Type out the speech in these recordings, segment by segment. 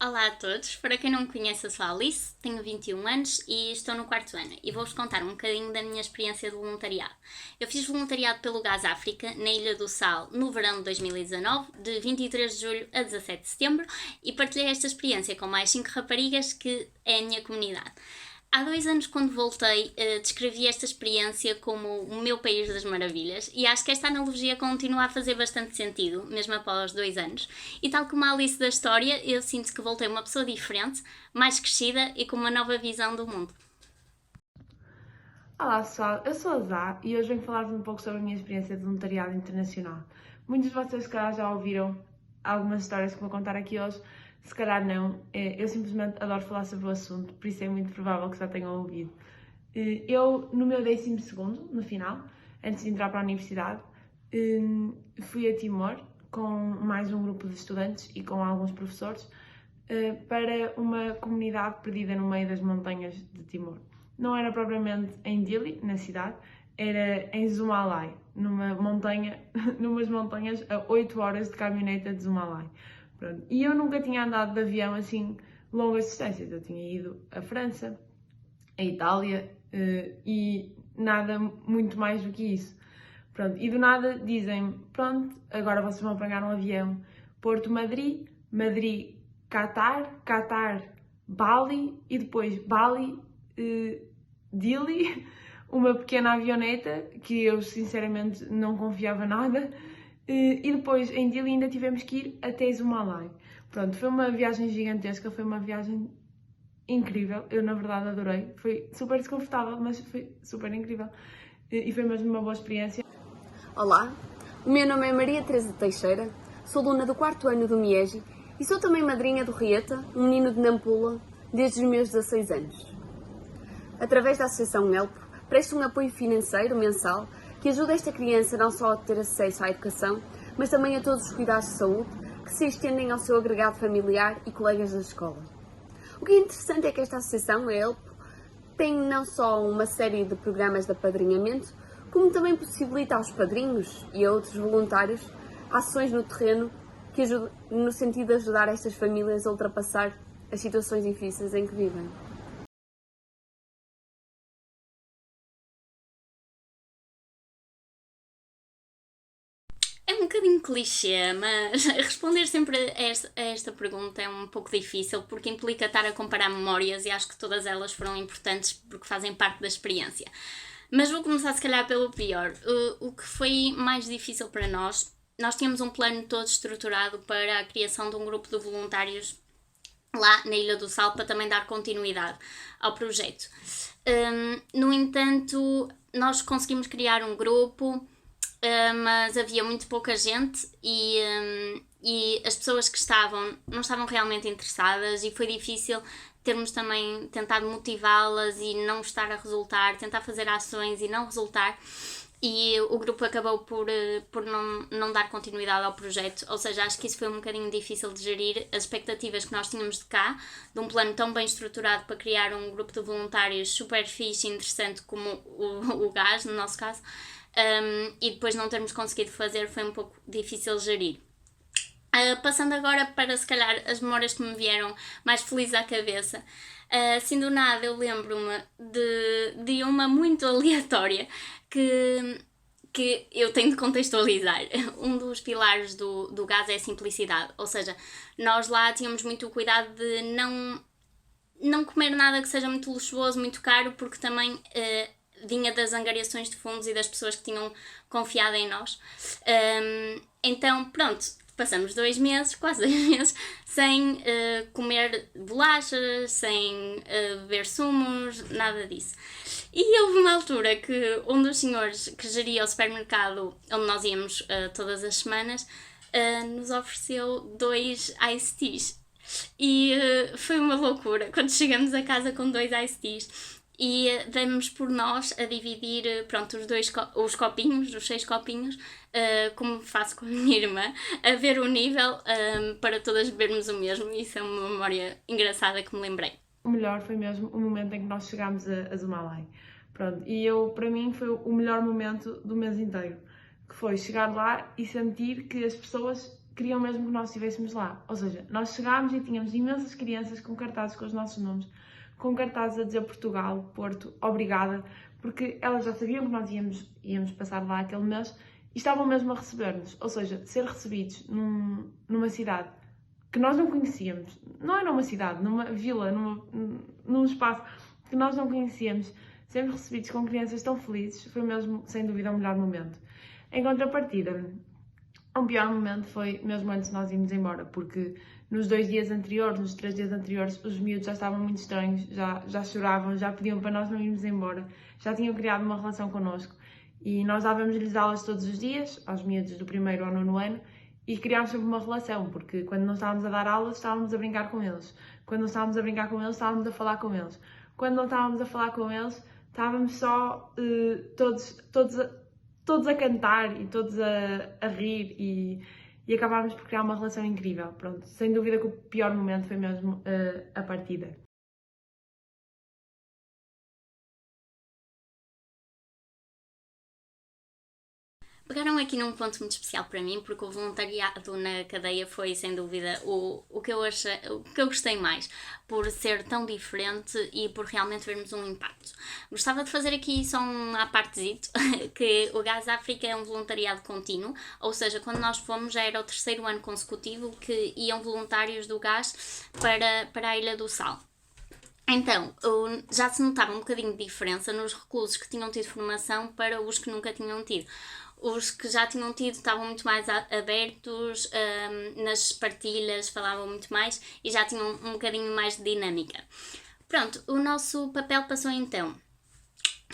Olá a todos, para quem não me conhece, eu sou a Alice, tenho 21 anos e estou no quarto ano e vou-vos contar um bocadinho da minha experiência de voluntariado. Eu fiz voluntariado pelo Gás África, na Ilha do Sal, no verão de 2019, de 23 de julho a 17 de setembro, e partilhei esta experiência com mais 5 raparigas que é a minha comunidade. Há 2 anos, quando voltei, descrevi esta experiência como o meu país das maravilhas e acho que esta analogia continua a fazer bastante sentido, mesmo após 2 anos. E tal como a Alice da história, eu sinto que voltei uma pessoa diferente, mais crescida e com uma nova visão do mundo. Olá pessoal, eu sou a Zá e hoje venho falar-vos um pouco sobre a minha experiência de voluntariado internacional. Muitos de vocês se calhar já ouviram algumas histórias que vou contar aqui hoje, se calhar não. Eu simplesmente adoro falar sobre o assunto, por isso é muito provável que já tenham ouvido. Eu, no meu 12º, no final, antes de entrar para a universidade, fui a Timor com mais um grupo de estudantes e com alguns professores para uma comunidade perdida no meio das montanhas de Timor. Não era propriamente em Dili, na cidade, era em Zumalai, numas montanhas a 8 horas de caminhoneta de Zumalai. Pronto. E eu nunca tinha andado de avião assim longas distâncias. Eu tinha ido à França, à Itália e nada muito mais do que isso. Pronto. E do nada dizem-me, pronto, agora vocês vão apanhar um avião Porto-Madrid, Madrid-Qatar, Qatar-Bali e depois Bali Dili, uma pequena avioneta que eu sinceramente não confiava nada, e depois em Dili ainda tivemos que ir até Zumalai. Pronto, foi uma viagem gigantesca, foi uma viagem incrível, eu na verdade adorei, foi super desconfortável, mas foi super incrível e foi mesmo uma boa experiência. Olá, o meu nome é Maria Teresa Teixeira, sou aluna do 4º ano do MIEGI e sou também madrinha do Rieta, um menino de Nampula, desde os meus 16 anos. Através da Associação ELPO, presto um apoio financeiro mensal que ajuda esta criança não só a ter acesso à educação, mas também a todos os cuidados de saúde que se estendem ao seu agregado familiar e colegas da escola. O que é interessante é que esta associação, a ELPO, tem não só uma série de programas de apadrinhamento, como também possibilita aos padrinhos e a outros voluntários ações no terreno que ajudam no sentido de ajudar estas famílias a ultrapassar as situações difíceis em que vivem. É um bocadinho clichê, mas responder sempre a esta pergunta é um pouco difícil porque implica estar a comparar memórias e acho que todas elas foram importantes porque fazem parte da experiência. Mas vou começar se calhar pelo pior. O que foi mais difícil para nós tínhamos um plano todo estruturado para a criação de um grupo de voluntários lá na Ilha do Sal para também dar continuidade ao projeto. No entanto, nós conseguimos criar um grupo, mas havia muito pouca gente e as pessoas que estavam não estavam realmente interessadas e foi difícil termos também tentado motivá-las e não estar a resultar, tentar fazer ações e não resultar. E o grupo acabou por não dar continuidade ao projeto, ou seja, acho que isso foi um bocadinho difícil de gerir, as expectativas que nós tínhamos de cá, de um plano tão bem estruturado para criar um grupo de voluntários super fixe e interessante como o GAS, no nosso caso, e depois não termos conseguido fazer foi um pouco difícil de gerir. Passando agora para, se calhar, as memórias que me vieram mais felizes à cabeça. Assim do nada eu lembro-me de uma muito aleatória que eu tenho de contextualizar. Um dos pilares do GAS é a simplicidade, ou seja, nós lá tínhamos muito o cuidado de não comer nada que seja muito luxuoso, muito caro, porque também vinha das angariações de fundos e das pessoas que tinham confiado em nós. Então, pronto, passamos 2 meses, quase 2 meses, sem comer bolachas, sem beber sumos, nada disso. E houve uma altura que um dos senhores que geria o supermercado onde nós íamos todas as semanas nos ofereceu 2 iced teas. E foi uma loucura quando chegamos a casa com 2 iced teas e demos por nós a dividir, pronto, os copinhos, os 6 copinhos, como faço com a minha irmã, a ver o nível para todas bebermos o mesmo. Isso é uma memória engraçada que me lembrei. O melhor foi mesmo o momento em que nós chegámos a Zumalai. Pronto, e para mim foi o melhor momento do mês inteiro, que foi chegar lá e sentir que as pessoas queriam mesmo que nós estivéssemos lá. Ou seja, nós chegámos e tínhamos imensas crianças com cartazes com os nossos nomes, com cartazes a dizer Portugal, Porto, obrigada, porque elas já sabiam que nós íamos passar lá aquele mês e estavam mesmo a receber-nos. Ou seja, ser recebidos numa cidade que nós não conhecíamos, não era uma cidade, numa vila, num espaço que nós não conhecíamos, sermos recebidos com crianças tão felizes, foi mesmo, sem dúvida, o melhor momento. Em contrapartida, o pior momento foi mesmo antes de nós irmos embora, porque nos 2 dias anteriores, nos 3 dias anteriores, os miúdos já estavam muito estranhos, já choravam, já pediam para nós não irmos embora, já tinham criado uma relação connosco. E nós dávamos-lhes aulas todos os dias, aos miúdos do 1º ao 9º ano, e criámos sempre uma relação, porque quando não estávamos a dar aulas, estávamos a brincar com eles. Quando não estávamos a brincar com eles, estávamos a falar com eles. Quando não estávamos a falar com eles, estávamos só todos a cantar e todos a rir e acabámos por criar uma relação incrível. Pronto, sem dúvida que o pior momento foi mesmo a partida. Pegaram aqui num ponto muito especial para mim, porque o voluntariado na cadeia foi, sem dúvida, o que eu gostei mais, por ser tão diferente e por realmente vermos um impacto. Gostava de fazer aqui só um à partezito, que o Gás África é um voluntariado contínuo, ou seja, quando nós fomos já era o 3º ano consecutivo que iam voluntários do Gás para a Ilha do Sal. Então, já se notava um bocadinho de diferença nos reclusos que tinham tido formação para os que nunca tinham tido. Os que já tinham tido estavam muito mais abertos, nas partilhas falavam muito mais e já tinham um bocadinho mais de dinâmica. Pronto, o nosso papel passou então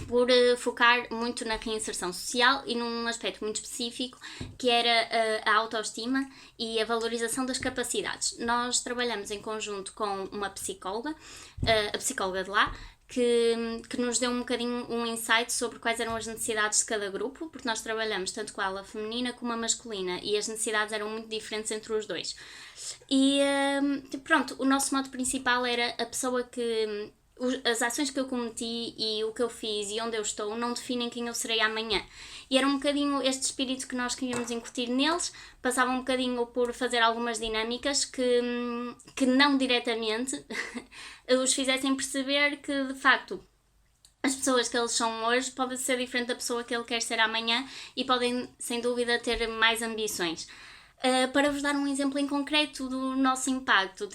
por focar muito na reinserção social e num aspecto muito específico que era a autoestima e a valorização das capacidades. Nós trabalhamos em conjunto com uma psicóloga, a psicóloga de lá, que nos deu um bocadinho um insight sobre quais eram as necessidades de cada grupo, porque nós trabalhamos tanto com a ala feminina como a masculina e as necessidades eram muito diferentes entre os dois. E pronto, o nosso moto principal era a pessoa que as ações que eu cometi e o que eu fiz e onde eu estou não definem quem eu serei amanhã. E era um bocadinho este espírito que nós queríamos incutir neles, passava um bocadinho por fazer algumas dinâmicas que não diretamente os fizessem perceber que, de facto, as pessoas que eles são hoje podem ser diferente da pessoa que ele quer ser amanhã e podem, sem dúvida, ter mais ambições. Para vos dar um exemplo em concreto do nosso impacto,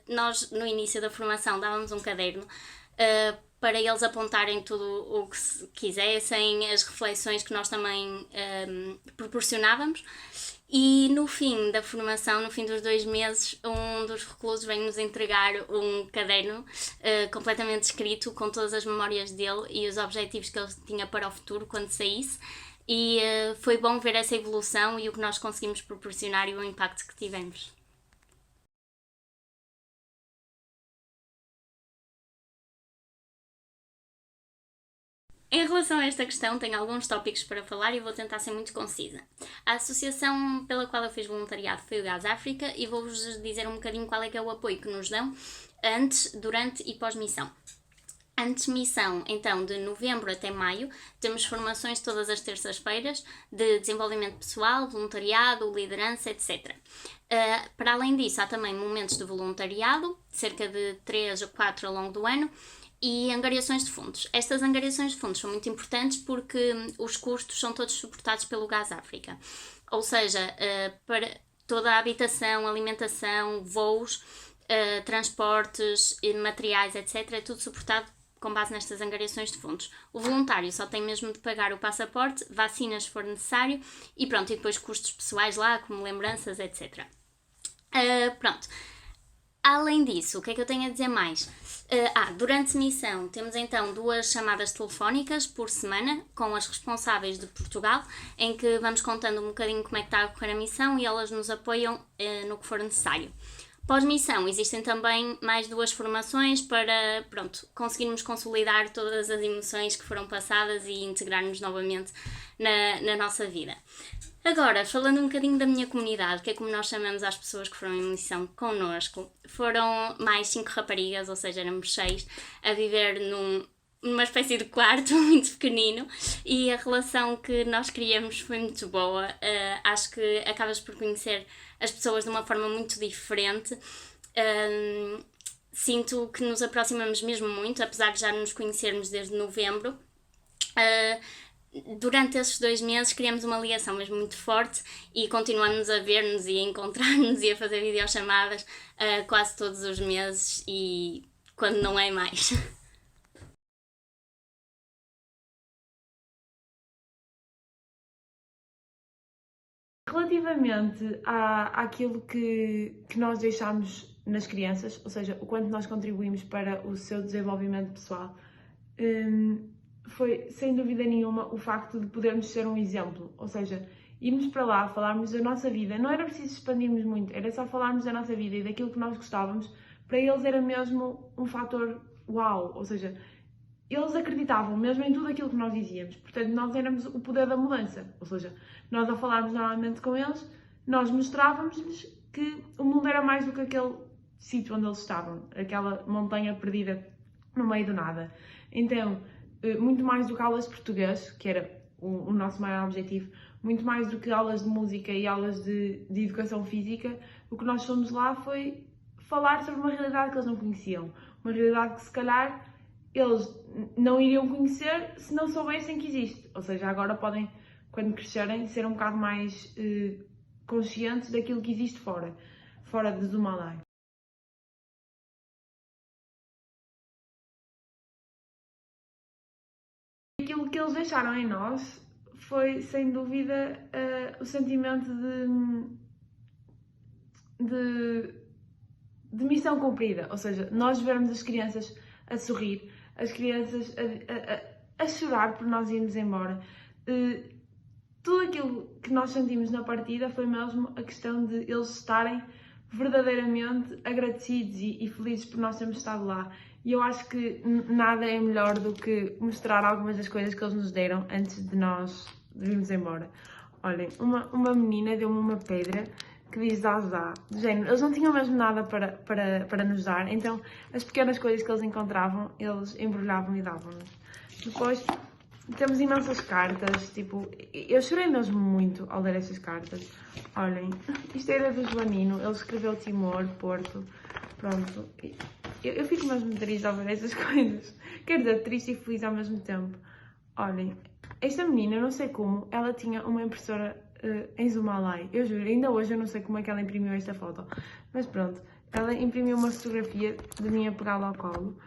nós no início da formação dávamos um caderno para eles apontarem tudo o que quisessem, as reflexões que nós também proporcionávamos. E no fim da formação, no fim dos 2 meses, um dos reclusos vem-nos entregar um caderno completamente escrito com todas as memórias dele e os objetivos que ele tinha para o futuro quando saísse. E foi bom ver essa evolução e o que nós conseguimos proporcionar e o impacto que tivemos. Em relação a esta questão, tenho alguns tópicos para falar e vou tentar ser muito concisa. A associação pela qual eu fiz voluntariado foi o Gás África e vou-vos dizer um bocadinho qual é que é o apoio que nos dão antes, durante e pós-missão. Antes missão, então, de novembro até maio, temos formações todas as terças-feiras de desenvolvimento pessoal, voluntariado, liderança, etc. Para além disso, há também momentos de voluntariado, cerca de 3 ou 4 ao longo do ano, e angariações de fundos. Estas angariações de fundos são muito importantes porque os custos são todos suportados pelo Gás África. Ou seja, para toda a habitação, alimentação, voos, transportes, materiais, etc., é tudo suportado com base nestas angariações de fundos. O voluntário só tem mesmo de pagar o passaporte, vacinas se for necessário e pronto, e depois custos pessoais lá, como lembranças, etc. Pronto. Além disso, o que é que eu tenho a dizer mais? Durante missão temos então 2 chamadas telefónicas por semana com as responsáveis de Portugal, em que vamos contando um bocadinho como é que está a correr a missão e elas nos apoiam no que for necessário. Pós-missão existem também mais 2 formações para, conseguirmos consolidar todas as emoções que foram passadas e integrar-nos novamente na nossa vida. Agora, falando um bocadinho da minha comunidade, que é como nós chamamos as pessoas que foram em missão connosco, foram mais 5 raparigas, ou seja, éramos 6, a viver uma espécie de quarto muito pequenino e a relação que nós criamos foi muito boa. Acho que acabas por conhecer as pessoas de uma forma muito diferente. Sinto que nos aproximamos mesmo muito, apesar de já nos conhecermos desde novembro. Durante esses 2 meses criamos uma ligação mesmo muito forte e continuamos a ver-nos e a encontrar-nos e a fazer videochamadas quase todos os meses e quando não é mais. Relativamente àquilo que nós deixamos nas crianças, ou seja, o quanto nós contribuímos para o seu desenvolvimento pessoal, foi sem dúvida nenhuma o facto de podermos ser um exemplo, ou seja, irmos para lá, falarmos da nossa vida, não era preciso expandirmos muito, era só falarmos da nossa vida e daquilo que nós gostávamos, para eles era mesmo um fator uau, ou seja, eles acreditavam mesmo em tudo aquilo que nós dizíamos, portanto nós éramos o poder da mudança, ou seja, nós a falarmos normalmente com eles, nós mostrávamos-lhes que o mundo era mais do que aquele sítio onde eles estavam, aquela montanha perdida no meio do nada. Então, muito mais do que aulas de português, que era o nosso maior objetivo, muito mais do que aulas de música e aulas de educação física, o que nós fomos lá foi falar sobre uma realidade que eles não conheciam, uma realidade que se calhar eles não iriam conhecer se não soubessem que existe. Ou seja, agora podem, quando crescerem, ser um bocado mais conscientes daquilo que existe fora de Zumalai. Aquilo que eles deixaram em nós foi, sem dúvida, o sentimento de missão cumprida. Ou seja, nós vermos as crianças a sorrir, as crianças a chorar por nós irmos embora. Tudo aquilo que nós sentimos na partida foi mesmo a questão de eles estarem verdadeiramente agradecidos e felizes por nós termos estado lá. E eu acho que nada é melhor do que mostrar algumas das coisas que eles nos deram antes de nós irmos embora. Olhem, uma menina deu-me uma pedra que diz Zazá, do género, eles não tinham mesmo nada para nos dar, então as pequenas coisas que eles encontravam, eles embrulhavam e davam-nos. Depois temos imensas cartas, tipo, eu chorei mesmo muito ao ler estas cartas. Olhem, isto era do Joanino, ele escreveu Timor, Porto, pronto. Eu fico mesmo triste ao ver estas coisas, quer dizer, triste e feliz ao mesmo tempo. Olhem, esta menina, eu não sei como, ela tinha uma impressora em Zumalai, eu juro, ainda hoje eu não sei como é que ela imprimiu esta foto, mas pronto, ela imprimiu uma fotografia de mim a pegá-la ao colo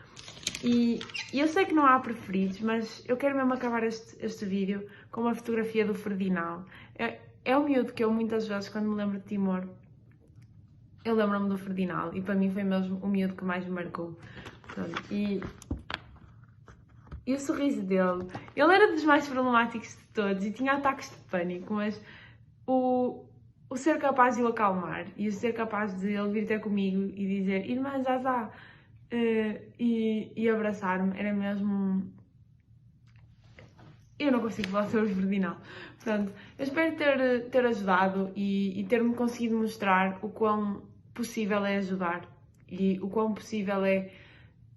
e eu sei que não há preferidos, mas eu quero mesmo acabar este vídeo com uma fotografia do Ferdinand. É o miúdo que eu muitas vezes, quando me lembro de Timor, eu lembro-me do Ferdinand e para mim foi mesmo o miúdo que mais me marcou. Pronto, e o sorriso dele, ele era dos mais problemáticos de todos e tinha ataques de pânico, mas o ser capaz de o acalmar e o ser capaz de ele vir ter comigo e dizer Irmã Zazá e abraçar-me era mesmo. Eu não consigo falar sobre o Ferdinand. Portanto, eu espero ter ajudado e ter-me conseguido mostrar o quão possível é ajudar e o quão possível é,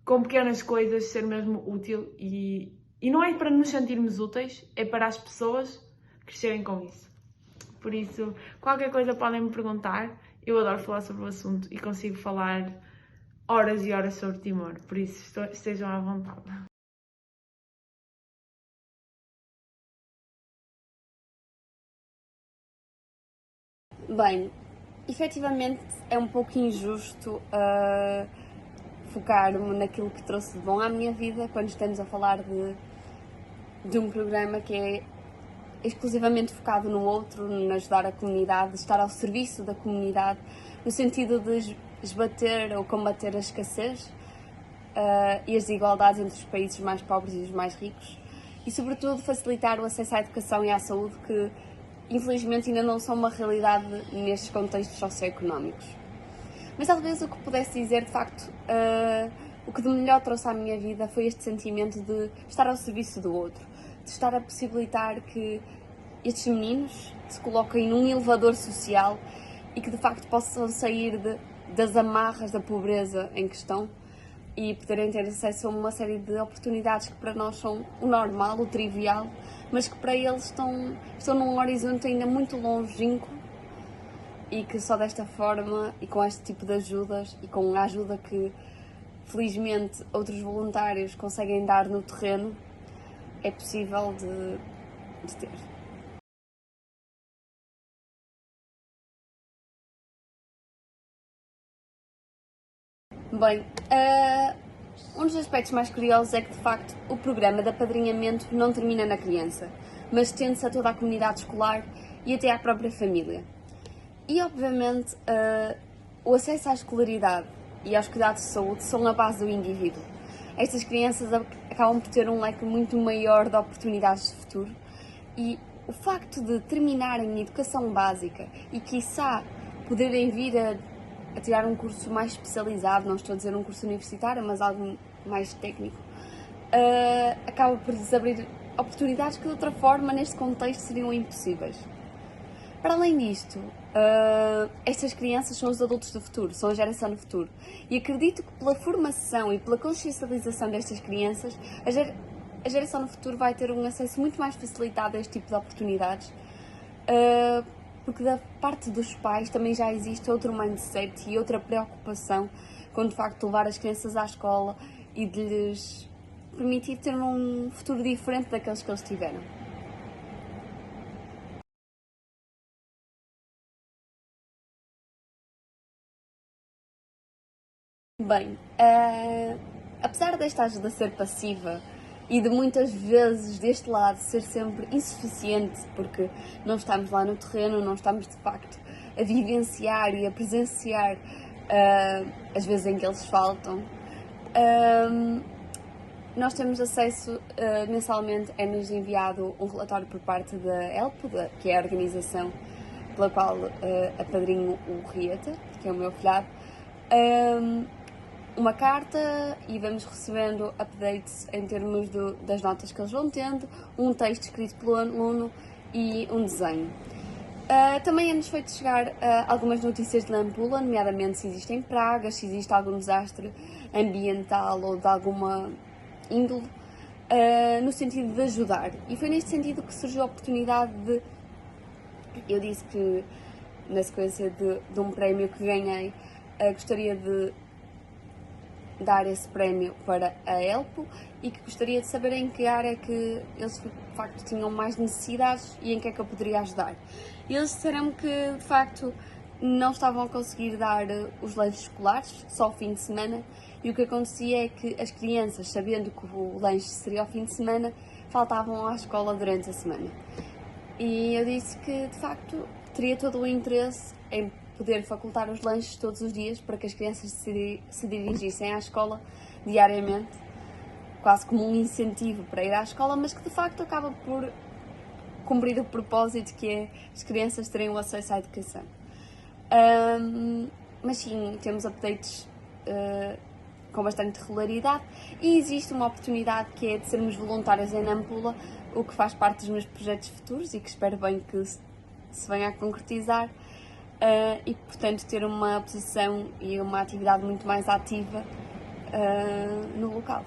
com pequenas coisas, ser mesmo útil e não é para nos sentirmos úteis, é para as pessoas crescerem com isso. Por isso, qualquer coisa podem me perguntar, eu adoro falar sobre o assunto e consigo falar horas e horas sobre Timor, por isso estejam à vontade. Bem, efetivamente é um pouco injusto focar-me naquilo que trouxe de bom à minha vida quando estamos a falar de um programa que é exclusivamente focado no outro, no ajudar a comunidade, estar ao serviço da comunidade, no sentido de esbater ou combater a escassez e as desigualdades entre os países mais pobres e os mais ricos e, sobretudo, facilitar o acesso à educação e à saúde que, infelizmente, ainda não são uma realidade nestes contextos socioeconómicos. Mas talvez o que pudesse dizer, de facto, o que de melhor trouxe à minha vida foi este sentimento de estar ao serviço do outro, de estar a possibilitar que estes meninos se coloquem num elevador social e que de facto possam sair das amarras da pobreza em que estão e poderem ter acesso a uma série de oportunidades que para nós são o normal, o trivial, mas que para eles estão num horizonte ainda muito longínquo e que só desta forma e com este tipo de ajudas e com a ajuda que felizmente outros voluntários conseguem dar no terreno é possível de ter. Bem, um dos aspectos mais curiosos é que, de facto, o programa de apadrinhamento não termina na criança, mas estende-se a toda a comunidade escolar e até à própria família. E, obviamente, o acesso à escolaridade e aos cuidados de saúde são a base do indivíduo. Estas crianças acabam por ter um leque muito maior de oportunidades de futuro e o facto de terminarem a educação básica e, quiçá, poderem vir a tirar um curso mais especializado, não estou a dizer um curso universitário, mas algo mais técnico, acaba por lhes abrir oportunidades que de outra forma, neste contexto, seriam impossíveis. Para além disto, estas crianças são os adultos do futuro, são a geração do futuro. E acredito que pela formação e pela consciencialização destas crianças, a geração do futuro vai ter um acesso muito mais facilitado a este tipo de oportunidades, porque da parte dos pais também já existe outro mindset e outra preocupação com de facto levar as crianças à escola e de lhes permitir ter um futuro diferente daqueles que eles tiveram. Bem, apesar desta ajuda ser passiva e de muitas vezes deste lado ser sempre insuficiente, porque não estamos lá no terreno, não estamos de facto a vivenciar e a presenciar as vezes em que eles faltam, nós temos acesso mensalmente, é-nos enviado um relatório por parte da ELPO, que é a organização pela qual apadrinho o Rieta, que é o meu filhado, uma carta e vamos recebendo updates em termos das notas que eles vão tendo, um texto escrito pelo aluno e um desenho. Também é-nos feito chegar algumas notícias de Nampula, nomeadamente se existem pragas, se existe algum desastre ambiental ou de alguma índole, no sentido de ajudar. E foi neste sentido que surgiu a oportunidade de... Eu disse que, na sequência de um prémio que ganhei, gostaria de dar esse prémio para a ELPO e que gostaria de saber em que área que eles de facto tinham mais necessidades e em que é que eu poderia ajudar. E eles disseram que de facto não estavam a conseguir dar os lanches escolares, só ao fim de semana, e o que acontecia é que as crianças, sabendo que o lanche seria ao fim de semana, faltavam à escola durante a semana. E eu disse que de facto teria todo o interesse em poder facultar os lanches todos os dias para que as crianças se dirigissem à escola diariamente, quase como um incentivo para ir à escola, mas que de facto acaba por cumprir o propósito que é as crianças terem o acesso à educação. Mas sim, temos updates com bastante regularidade e existe uma oportunidade que é de sermos voluntários em Nampula, o que faz parte dos meus projetos futuros e que espero bem que se venha a concretizar. E, portanto, ter uma posição e uma atividade muito mais ativa no local.